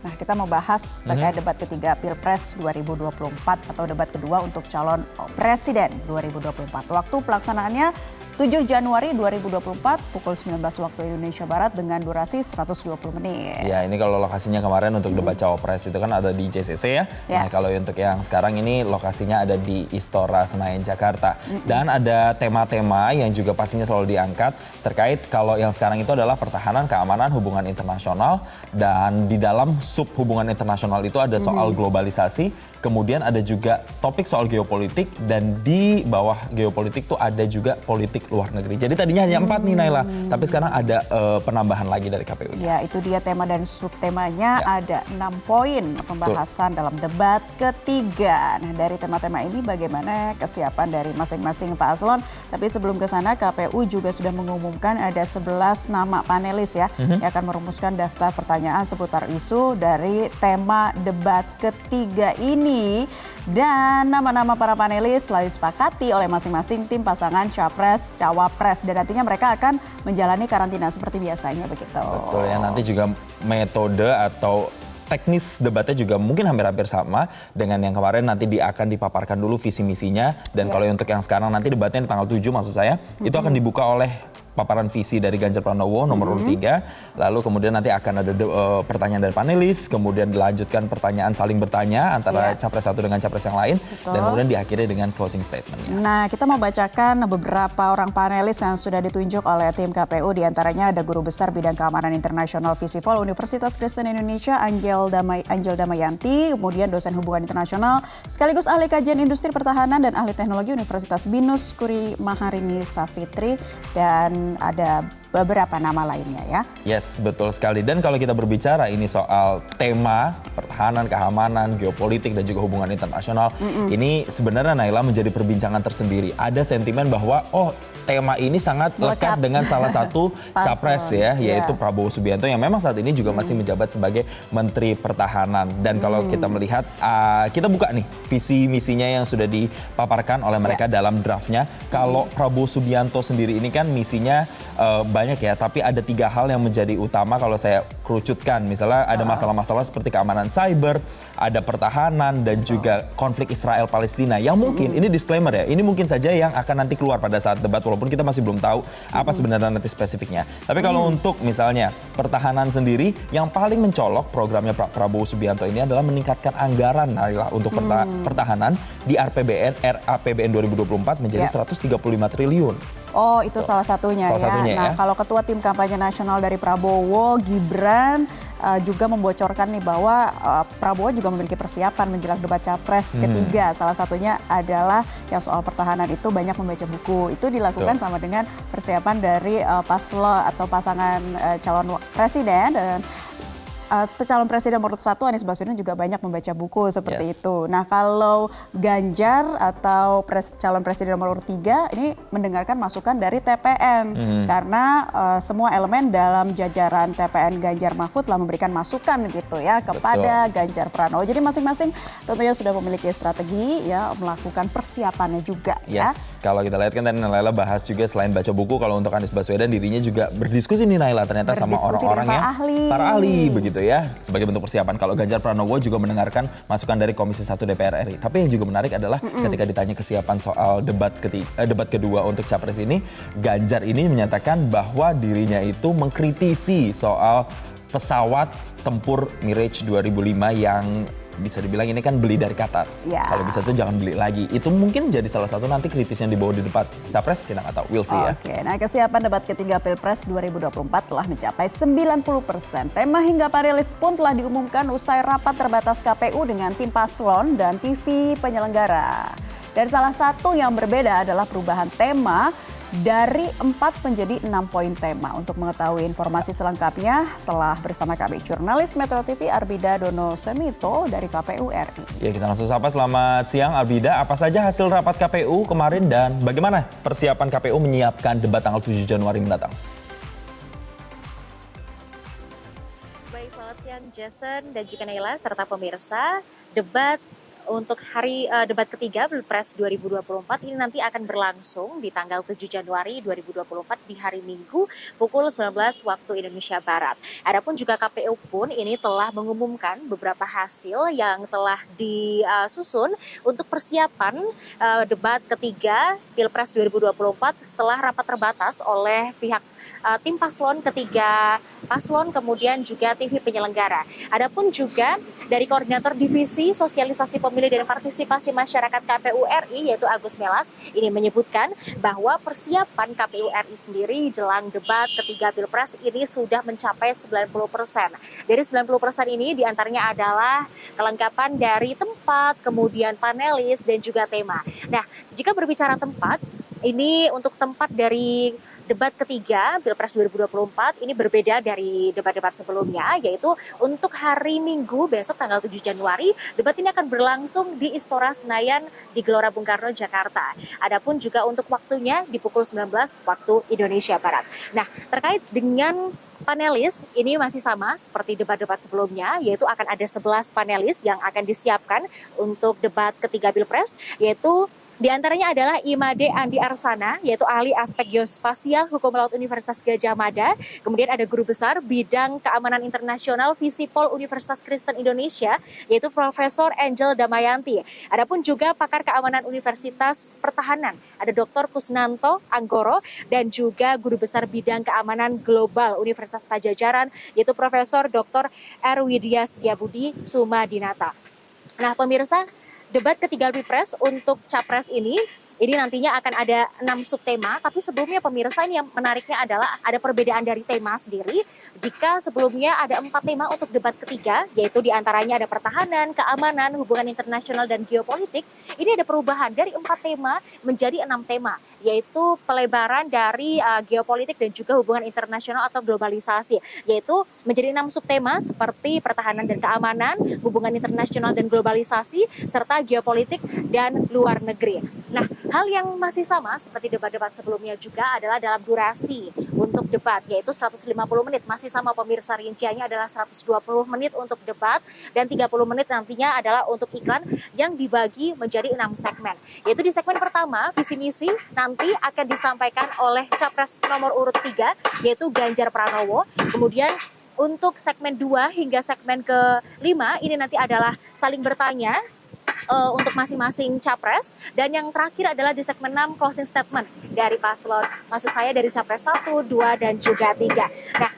Nah, kita mau bahas terkait debat ketiga Pilpres 2024 atau debat kedua untuk calon presiden 2024. Waktu pelaksanaannya 7 Januari 2024 pukul 19 waktu Indonesia Barat dengan durasi 120 menit. Ya, ini kalau lokasinya kemarin untuk debat cawapres itu kan ada di JCC ya. Nah, kalau untuk yang sekarang ini lokasinya ada di Istora Senayan Jakarta. Dan ada tema-tema yang juga pastinya selalu diangkat terkait kalau yang sekarang itu adalah pertahanan, keamanan, hubungan internasional, dan di dalam sub hubungan internasional itu ada soal globalisasi, kemudian ada juga topik soal geopolitik, dan di bawah geopolitik tuh ada juga politik luar negeri. Jadi tadinya hanya 4 nih Naila, tapi sekarang ada penambahan lagi dari KPU. Ya, itu dia tema dan subtemanya, ada 6 poin pembahasan dalam debat ketiga. Nah, dari tema-tema ini bagaimana kesiapan dari masing-masing Pak Aslon? Tapi sebelum ke sana, KPU juga sudah mengumumkan ada 11 nama panelis ya yang akan merumuskan daftar pertanyaan seputar isu dari tema debat ketiga ini. Dan nama-nama para panelis telah disepakati oleh masing-masing tim pasangan Capres, Cawapres, dan nantinya mereka akan menjalani karantina seperti biasanya begitu. Betul ya, nanti juga metode atau teknis debatnya juga mungkin hampir-hampir sama dengan yang kemarin. Nanti akan dipaparkan dulu visi misinya, dan kalau untuk yang sekarang nanti debatnya di tanggal 7 maksud saya, itu akan dibuka oleh paparan visi dari Ganjar Pranowo nomor urut 3, lalu kemudian nanti akan ada pertanyaan dari panelis, kemudian dilanjutkan pertanyaan saling bertanya antara capres satu dengan capres yang lain, dan kemudian diakhiri dengan closing statement-nya. Nah, kita mau bacakan beberapa orang panelis yang sudah ditunjuk oleh tim KPU, diantaranya ada Guru Besar Bidang Keamanan Internasional Visipol Universitas Kristen Indonesia Angel Damayanti, kemudian dosen hubungan internasional sekaligus ahli kajian industri pertahanan dan ahli teknologi Universitas Binus Kuri Maharini Safitri, dan ada beberapa nama lainnya ya. Yes, betul sekali. Dan kalau kita berbicara ini soal tema pertahanan, keamanan, geopolitik, dan juga hubungan internasional, ini sebenarnya Naila menjadi perbincangan tersendiri. Ada sentimen bahwa tema ini sangat lekat dengan salah satu capres ya, yaitu Prabowo Subianto yang memang saat ini juga masih menjabat sebagai Menteri Pertahanan. Dan kalau kita melihat, kita buka nih visi misinya yang sudah dipaparkan oleh mereka dalam draftnya. Kalau Prabowo Subianto sendiri ini kan misinya banyak ya, tapi ada 3 hal yang menjadi utama kalau saya kerucutkan. Misalnya ada masalah-masalah seperti keamanan cyber, ada pertahanan, dan juga konflik Israel-Palestina yang mungkin, ini disclaimer ya, ini mungkin saja yang akan nanti keluar pada saat debat, walaupun kita masih belum tahu apa sebenarnya nanti spesifiknya. Tapi kalau untuk misalnya pertahanan sendiri, yang paling mencolok programnya Pak Prabowo Subianto ini adalah meningkatkan anggaran untuk pertahanan di RAPBN 2024 menjadi 135 triliun. Oh, itu salah satunya ya. Nah, kalau ketua tim kampanye nasional dari Prabowo, Gibran, juga membocorkan nih bahwa Prabowo juga memiliki persiapan menjelang debat capres ketiga. Salah satunya adalah yang soal pertahanan itu banyak membaca buku. Itu dilakukan sama dengan persiapan dari pasangan calon presiden, dan calon presiden nomor 1 Anies Baswedan juga banyak membaca buku seperti itu. Nah, kalau Ganjar atau calon presiden nomor 3 ini mendengarkan masukan dari TPN, karena semua elemen dalam jajaran TPN Ganjar Mahfud telah memberikan masukan gitu ya kepada Ganjar Pranowo. Jadi masing-masing tentunya sudah memiliki strategi ya, melakukan persiapannya juga ya. Kalau kita lihat kan tadi Naila bahas juga selain baca buku, kalau untuk Anies Baswedan dirinya juga berdiskusi nih Naila ternyata sama orang-orang ya, para ahli begitu ya, sebagai bentuk persiapan. Kalau Ganjar Pranowo juga mendengarkan masukan dari Komisi 1 DPR RI. Tapi yang juga menarik adalah ketika ditanya kesiapan soal debat kedua untuk capres ini, Ganjar ini menyatakan bahwa dirinya itu mengkritisi soal pesawat tempur Mirage 2005 yang bisa dibilang ini kan beli dari Qatar. Kalau bisa tuh jangan beli lagi. Itu mungkin jadi salah satu nanti kritis yang dibawa di debat capres, kita nggak tahu. We'll see ya. Oke, nah kesiapan debat ketiga Pilpres 2024 telah mencapai 90%. Tema hingga panelis pun telah diumumkan usai rapat terbatas KPU dengan tim paslon dan TV penyelenggara. Dan salah satu yang berbeda adalah perubahan tema dari 4 menjadi 6 poin tema. Untuk mengetahui informasi selengkapnya telah bersama kami jurnalis Metro TV Arbida Dono Semito dari KPU RI. Ya, kita langsung sapa. Selamat siang Arbida, apa saja hasil rapat KPU kemarin dan bagaimana persiapan KPU menyiapkan debat tanggal 7 Januari mendatang? Baik, selamat siang Jason dan juga Naila serta pemirsa. Debat untuk hari debat ketiga Pilpres 2024 ini nanti akan berlangsung di tanggal 7 Januari 2024 di hari Minggu pukul 19 waktu Indonesia Barat. Adapun juga KPU pun ini telah mengumumkan beberapa hasil yang telah disusun untuk persiapan debat ketiga Pilpres 2024 setelah rapat terbatas oleh pihak tim paslon ketiga paslon, kemudian juga TV penyelenggara. Adapun juga dari Koordinator Divisi Sosialisasi Pemilih dan Partisipasi Masyarakat KPU RI yaitu Agus Melas ini menyebutkan bahwa persiapan KPU RI sendiri jelang debat ketiga Pilpres ini sudah mencapai 90%. Dari 90% ini diantaranya adalah kelengkapan dari tempat, kemudian panelis dan juga tema. Nah, jika berbicara tempat, ini untuk tempat dari debat ketiga Pilpres 2024 ini berbeda dari debat-debat sebelumnya, yaitu untuk hari Minggu besok tanggal 7 Januari, debat ini akan berlangsung di Istora Senayan di Gelora Bung Karno, Jakarta. Adapun juga untuk waktunya di pukul 19 waktu Indonesia Barat. Nah, terkait dengan panelis ini masih sama seperti debat-debat sebelumnya, yaitu akan ada 11 panelis yang akan disiapkan untuk debat ketiga Pilpres, yaitu di antaranya adalah Imade Andi Arsana, yaitu ahli aspek geospasial Hukum Laut Universitas Gadjah Mada. Kemudian ada Guru Besar Bidang Keamanan Internasional Visipol Universitas Kristen Indonesia, yaitu Profesor Angel Damayanti. Adapun juga pakar keamanan Universitas Pertahanan, ada Dr. Kusnanto Anggoro, dan juga Guru Besar Bidang Keamanan Global Universitas Pajajaran, yaitu Profesor Dr. Erwidya Setiabudi Sumadinata. Nah, pemirsa, debat ketiga Pilpres untuk Capres ini nantinya akan ada 6 subtema, tapi sebelumnya pemirsa ini yang menariknya adalah ada perbedaan dari tema sendiri. Jika sebelumnya ada 4 tema untuk debat ketiga, yaitu diantaranya ada pertahanan, keamanan, hubungan internasional, dan geopolitik, ini ada perubahan dari 4 tema menjadi 6 tema, yaitu pelebaran dari geopolitik dan juga hubungan internasional atau globalisasi, yaitu menjadi 6 subtema seperti pertahanan dan keamanan, hubungan internasional dan globalisasi, serta geopolitik dan luar negeri. Nah, hal yang masih sama seperti debat-debat sebelumnya juga adalah dalam durasi untuk debat, yaitu 150 menit. Masih sama pemirsa, rinciannya adalah 120 menit untuk debat dan 30 menit nantinya adalah untuk iklan yang dibagi menjadi 6 segmen. Yaitu di segmen pertama, visi misi nanti akan disampaikan oleh Capres nomor urut 3, yaitu Ganjar Pranowo. Kemudian untuk segmen 2 hingga segmen ke-5 ini nanti adalah saling bertanya untuk masing-masing capres, dan yang terakhir adalah di segmen 6 closing statement dari paslon, maksud saya dari capres 1, 2, dan juga 3. Nah,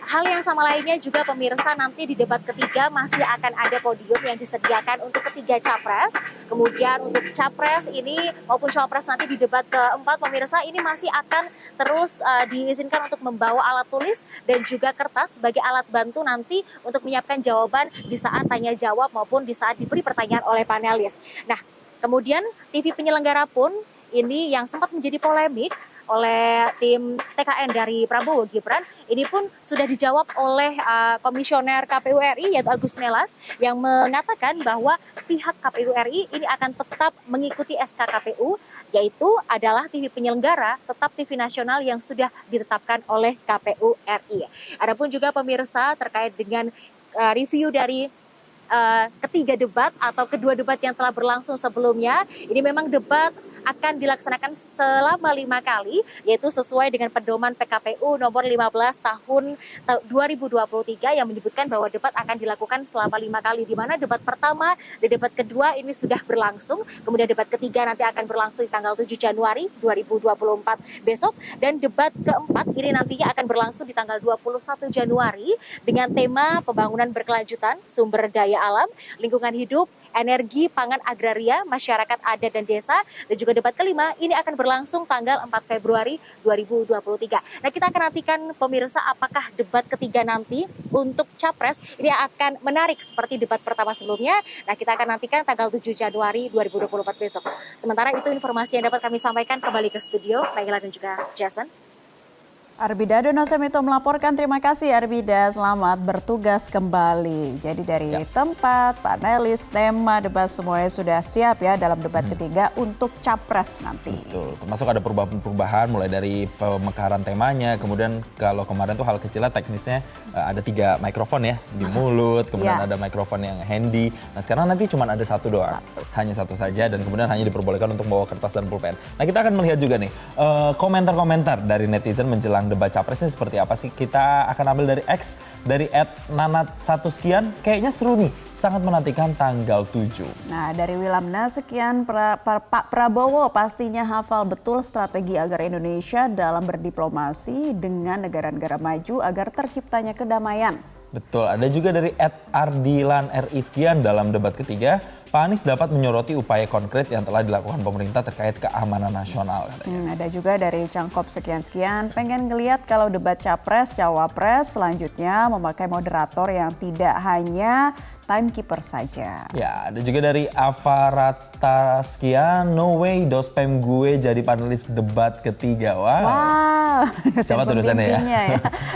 hal yang sama lainnya juga pemirsa, nanti di debat ketiga masih akan ada podium yang disediakan untuk ketiga capres. Kemudian untuk capres ini maupun cawapres nanti di debat keempat pemirsa ini masih akan terus diizinkan untuk membawa alat tulis dan juga kertas sebagai alat bantu nanti untuk menyiapkan jawaban di saat tanya jawab maupun di saat diberi pertanyaan oleh panelis. Nah, kemudian TV penyelenggara pun ini yang sempat menjadi polemik oleh tim TKN dari Prabowo Gibran, ini pun sudah dijawab oleh Komisioner KPU RI yaitu Agus Melas yang mengatakan bahwa pihak KPU RI ini akan tetap mengikuti SK KPU, yaitu adalah TV penyelenggara tetap TV nasional yang sudah ditetapkan oleh KPU RI. Adapun juga pemirsa terkait dengan review dari ketiga debat atau kedua debat yang telah berlangsung sebelumnya, ini memang debat akan dilaksanakan selama 5 kali, yaitu sesuai dengan pedoman PKPU nomor 15 tahun 2023 yang menyebutkan bahwa debat akan dilakukan selama 5 kali, di mana debat pertama dan debat kedua ini sudah berlangsung, kemudian debat ketiga nanti akan berlangsung di tanggal 7 Januari 2024 besok, dan debat keempat ini nantinya akan berlangsung di tanggal 21 Januari dengan tema pembangunan berkelanjutan, sumber daya alam, lingkungan hidup, energi, pangan, agraria, masyarakat adat dan desa, dan juga debat kelima ini akan berlangsung tanggal 4 Februari 2023. Nah, kita akan nantikan pemirsa apakah debat ketiga nanti untuk Capres ini akan menarik seperti debat pertama sebelumnya. Nah, kita akan nantikan tanggal 7 Januari 2024 besok. Sementara itu informasi yang dapat kami sampaikan, kembali ke studio, Naila dan juga Jason. Arbida Donosemito melaporkan. Terima kasih Arbida, selamat bertugas kembali. Jadi dari tempat, panelis, tema, debat semuanya sudah siap ya dalam debat ketiga untuk capres nanti. Betul, termasuk ada perubahan-perubahan mulai dari pemekaran temanya, kemudian kalau kemarin tuh hal kecilnya teknisnya ada 3 mikrofon ya di mulut, kemudian ada mikrofon yang handy. Nah sekarang nanti cuma ada satu doang, hanya satu saja dan kemudian hanya diperbolehkan untuk bawa kertas dan pulpen. Nah kita akan melihat juga nih komentar-komentar dari netizen menjelang debat capres ini seperti apa sih. Kita akan ambil dari X, dari @nanat1sekian, kayaknya seru nih, sangat menantikan tanggal 7. Nah dari Wilamna sekian, Pak Prabowo pastinya hafal betul strategi agar Indonesia dalam berdiplomasi dengan negara-negara maju agar terciptanya kedamaian. Betul, ada juga dari @ardilan_ri sekian, dalam debat ketiga Pak Anies dapat menyoroti upaya konkret yang telah dilakukan pemerintah terkait keamanan nasional. Ada juga dari Cangkop sekian-sekian, pengen ngeliat kalau debat capres, cawapres selanjutnya memakai moderator yang tidak hanya timekeeper saja. Ya, ada juga dari Avarata sekian, no way dospem gue jadi panelis debat ketiga. Wow, siapa tuh dosennya ya?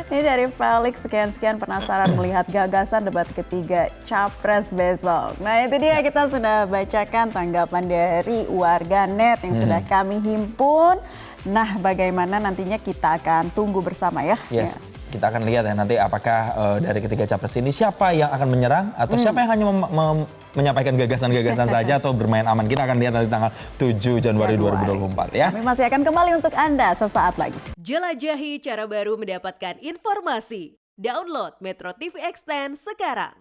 Ini dari Felix sekian-sekian, penasaran melihat gagasan debat ketiga capres besok. Nah itu dia, kita sudah bacakan tanggapan dari warganet yang sudah kami himpun. Nah bagaimana nantinya kita akan tunggu bersama ya. Yes. Kita akan lihat ya nanti apakah dari ketiga capres ini siapa yang akan menyerang atau siapa yang hanya menyampaikan gagasan-gagasan saja atau bermain aman. Kita akan lihat nanti tanggal 7 Januari 2024 ya. Kami masih akan kembali untuk Anda sesaat lagi. Jelajahi cara baru mendapatkan informasi. Download Metro TV Extend sekarang.